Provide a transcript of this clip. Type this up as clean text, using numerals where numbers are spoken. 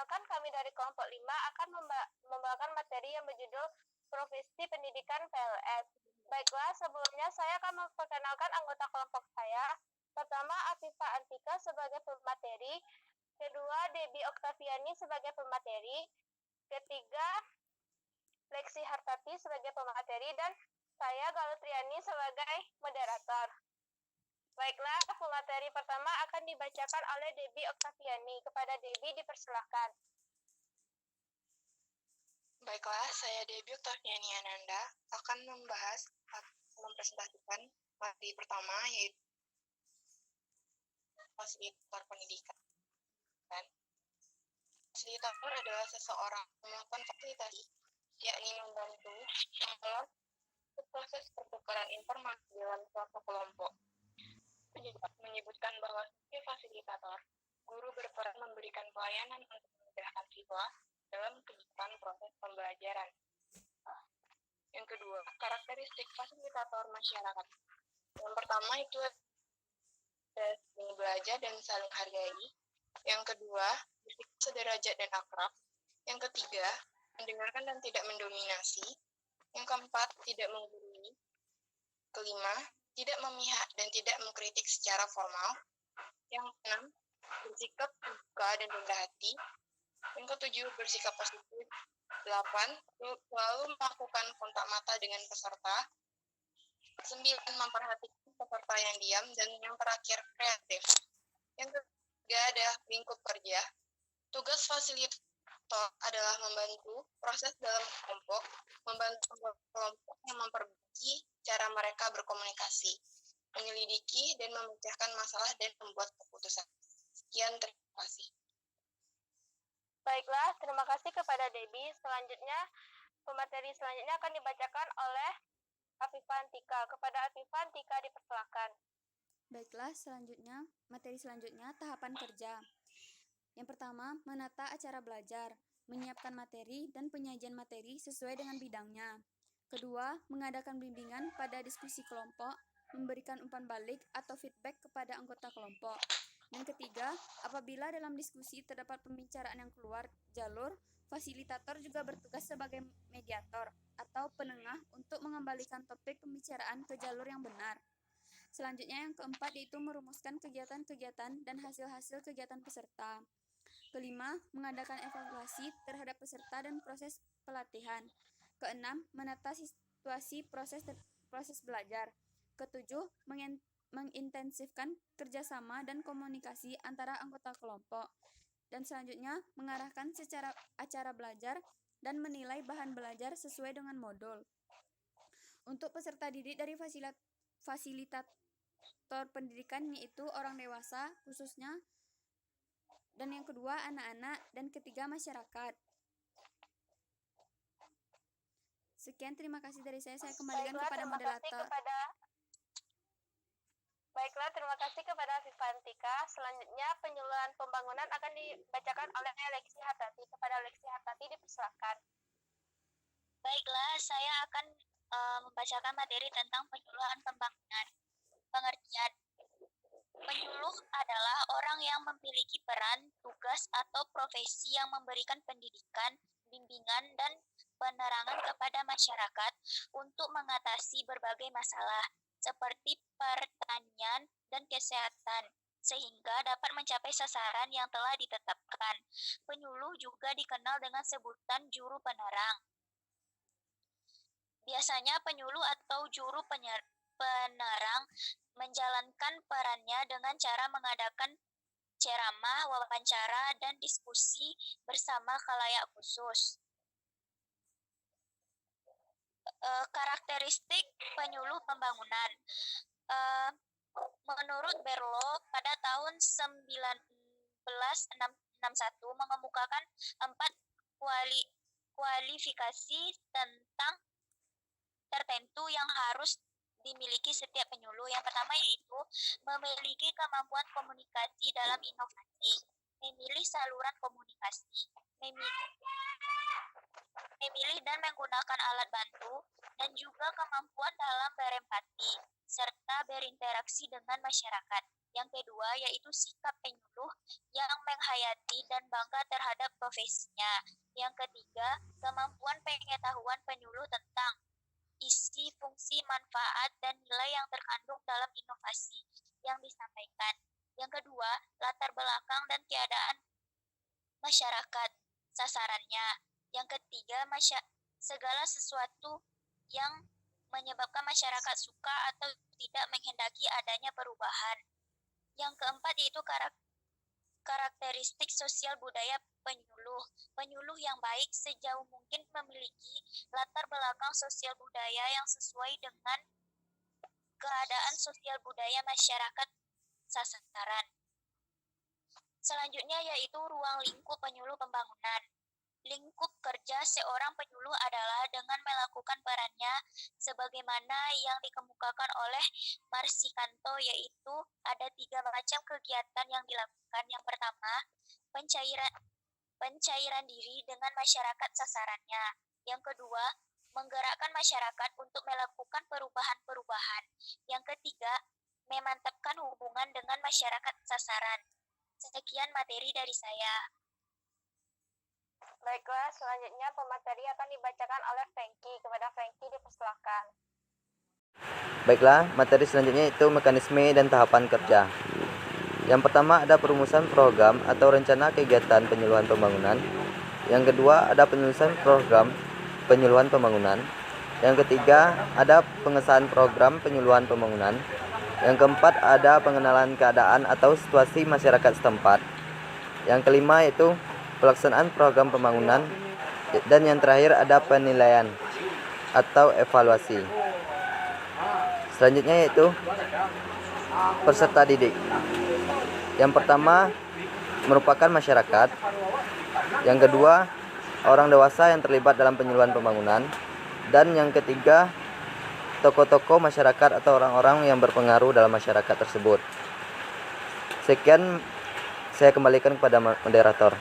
Perkenalkan, kami dari kelompok 5 akan membawakan materi yang berjudul Profesi Pendidikan PLS. Baiklah, sebelumnya saya akan memperkenalkan anggota kelompok saya. Pertama, Afifa Antika sebagai pemateri. Kedua, Debbie Oktaviani sebagai pemateri. Ketiga, Lexi Hartati sebagai pemateri. Dan saya, Galutriani, sebagai moderator. Baiklah, pemateri pertama akan dibacakan oleh Debbie Oktaviani. Kepada Debbie dipersilahkan. Baiklah, saya Debbie Oktaviani Ananda akan mempresentasikan materi pertama, yaitu fasilitator pendidikan. Fasilitator adalah seseorang yang melakukan fasilitasi, yakni membantu dalam proses pertukaran informasi dalam suatu kelompok. Menyebutkan bahwa sebagai fasilitator, guru berperan memberikan pelayanan untuk memudahkan siswa dalam kegiatan proses pembelajaran. Yang kedua, karakteristik fasilitator masyarakat. Yang pertama itu saling belajar dan saling hargai. Yang kedua, bersikap sederajat dan akrab. Yang ketiga, mendengarkan dan tidak mendominasi. Yang keempat, tidak menggurui. Kelima, tidak memihak dan tidak mengkritik secara formal. Yang keenam, bersikap terbuka dan rendah hati. Yang ketujuh, bersikap positif. 8, selalu melakukan kontak mata dengan peserta. 9, memperhatikan peserta yang diam. Dan yang terakhir, kreatif. Yang ketiga ada lingkup kerja. Tugas fasilitator adalah membantu proses dalam kelompok, membantu kelompok yang memperbaiki cara mereka berkomunikasi, menyelidiki dan memecahkan masalah dan membuat keputusan. Sekian, terima kasih. Baiklah, terima kasih kepada Debbie. Selanjutnya, pemateri selanjutnya akan dibacakan oleh Afifa Antika. Kepada Afifa Antika dipersilakan. Baiklah, materi selanjutnya tahapan kerja. Yang pertama, menata acara belajar, menyiapkan materi dan penyajian materi sesuai dengan bidangnya. Kedua, mengadakan bimbingan pada diskusi kelompok, memberikan umpan balik atau feedback kepada anggota kelompok. Dan ketiga, apabila dalam diskusi terdapat pembicaraan yang keluar jalur, fasilitator juga bertugas sebagai mediator atau penengah untuk mengembalikan topik pembicaraan ke jalur yang benar. Selanjutnya yang keempat yaitu merumuskan kegiatan-kegiatan dan hasil-hasil kegiatan peserta. Kelima, mengadakan evaluasi terhadap peserta dan proses pelatihan. Keenam, menata situasi proses belajar. Ketujuh, mengintensifkan kerjasama dan komunikasi antara anggota kelompok. Dan selanjutnya, mengarahkan secara acara belajar dan menilai bahan belajar sesuai dengan modul. Untuk peserta didik dari fasilitator pendidikan yaitu orang dewasa khususnya, dan yang kedua anak-anak, dan ketiga masyarakat. Sekian, terima kasih dari saya. Saya kembalikan kepada moderator. Baiklah, terima kasih kepada Afifa Antika. Selanjutnya, penyuluhan pembangunan akan dibacakan oleh Lexi Hartati. Kepada Lexi Hartati dipersilakan. Baiklah, saya akan membacakan materi tentang penyuluhan pembangunan. Pengertian. Penyuluh adalah orang yang memiliki peran, tugas, atau profesi yang memberikan pendidikan, bimbingan, dan penerangan kepada masyarakat untuk mengatasi berbagai masalah, seperti pertanian dan kesehatan, sehingga dapat mencapai sasaran yang telah ditetapkan. Penyuluh juga dikenal dengan sebutan juru penerang. Biasanya penyuluh atau juru penerang menjalankan perannya dengan cara mengadakan ceramah, wawancara, dan diskusi bersama khalayak khusus. Karakteristik penyuluh pembangunan. Menurut Berlo, pada tahun 1961 mengemukakan 4 kualifikasi tertentu yang harus dimiliki setiap penyuluh. Yang pertama yaitu memiliki kemampuan komunikasi dalam inovasi, memilih saluran komunikasi, memilih dan menggunakan alat bantu, dan juga kemampuan dalam berempati, serta berinteraksi dengan masyarakat. Yang kedua yaitu sikap penyuluh yang menghayati dan bangga terhadap profesinya. Yang ketiga, kemampuan pengetahuan penyuluh tentang isi, fungsi, manfaat, dan nilai yang terkandung dalam inovasi yang disampaikan. Yang kedua, latar belakang dan keadaan masyarakat sasarannya. Yang ketiga, segala sesuatu yang menyebabkan masyarakat suka atau tidak menghendaki adanya perubahan. Yang keempat yaitu karakteristik sosial budaya penyuluh. Penyuluh yang baik sejauh mungkin memiliki latar belakang sosial budaya yang sesuai dengan keadaan sosial budaya masyarakat sasaran. Selanjutnya yaitu ruang lingkup penyuluh pembangunan. Lingkup kerja seorang penyuluh adalah dengan melakukan perannya sebagaimana yang dikemukakan oleh Marsikanto, yaitu ada 3 macam kegiatan yang dilakukan. Yang pertama, pencairan diri dengan masyarakat sasarannya. Yang kedua, menggerakkan masyarakat untuk melakukan perubahan-perubahan. Yang ketiga, memantapkan hubungan dengan masyarakat sasaran. Sekian materi dari saya. Baiklah, selanjutnya pemateri akan dibacakan oleh Franky. Kepada Franky dipersilakan. Baiklah, materi selanjutnya itu mekanisme dan tahapan kerja. Yang pertama ada perumusan program atau rencana kegiatan penyuluhan pembangunan. Yang kedua ada penyusunan program penyuluhan pembangunan. Yang ketiga ada pengesahan program penyuluhan pembangunan. Yang keempat ada pengenalan keadaan atau situasi masyarakat setempat. Yang kelima yaitu pelaksanaan program pembangunan. Dan yang terakhir ada penilaian atau evaluasi. Selanjutnya yaitu peserta didik. Yang pertama merupakan masyarakat. Yang kedua orang dewasa yang terlibat dalam penyuluhan pembangunan. Dan yang ketiga tokoh-tokoh masyarakat atau orang-orang yang berpengaruh dalam masyarakat tersebut. Sekian, saya kembalikan kepada moderator.